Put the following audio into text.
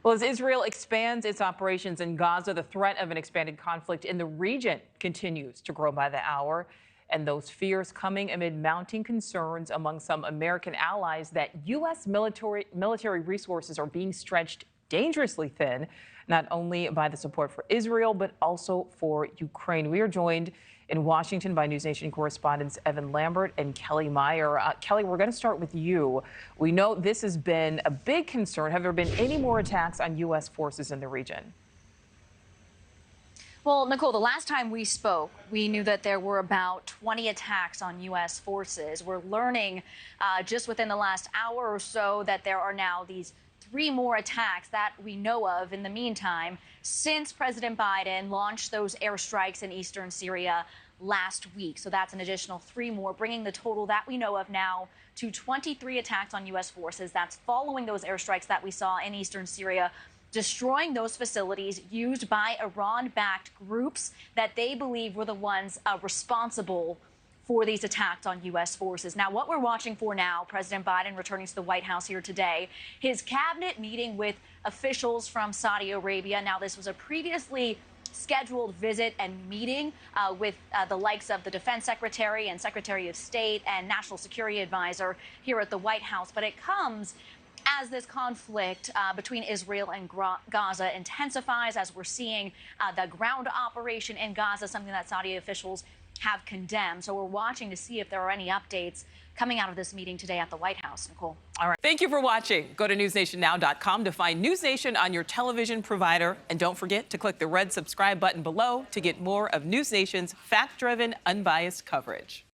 Well, as Israel expands its operations in Gaza, the threat of an expanded conflict in the region continues to grow by the hour. And those fears coming amid mounting concerns among some American allies that U.S. military resources are being stretched dangerously thin, not only by the support for Israel, but also for Ukraine. We are joined in Washington by NewsNation correspondents Evan Lambert and Kellie Meyer. Kellie, we're going to start with you. We know this has been a big concern. Have there been any more attacks on U.S. forces in the region? Well, Nichole, the last time we spoke, we knew that there were about 20 attacks on U.S. forces. We're learning just within the last hour or so that there are now these 3 more attacks that we know of in the meantime since President Biden launched those airstrikes in eastern Syria last week. So that's an additional 3 more, bringing the total that we know of now to 23 attacks on U.S. forces. That's following those airstrikes that we saw in eastern Syria, destroying those facilities used by Iran-backed groups that they believe were the ones responsible for these attacks on U.S. forces. Now, what we're watching for now, President Biden returning to the White House here today, his cabinet meeting with officials from Saudi Arabia. Now, this was a previously scheduled visit and meeting with the likes of the Defense Secretary and Secretary of State and National Security Advisor here at the White House. But it comes as this conflict between Israel and Gaza intensifies, as we're seeing the ground operation in Gaza, something that Saudi officials have condemned. So we're watching to see if there are any updates coming out of this meeting today at the White House. Nichole. All right. Thank you for watching. Go to newsnationnow.com to find NewsNation on your television provider. And don't forget to click the red subscribe button below to get more of NewsNation's fact-driven, unbiased coverage.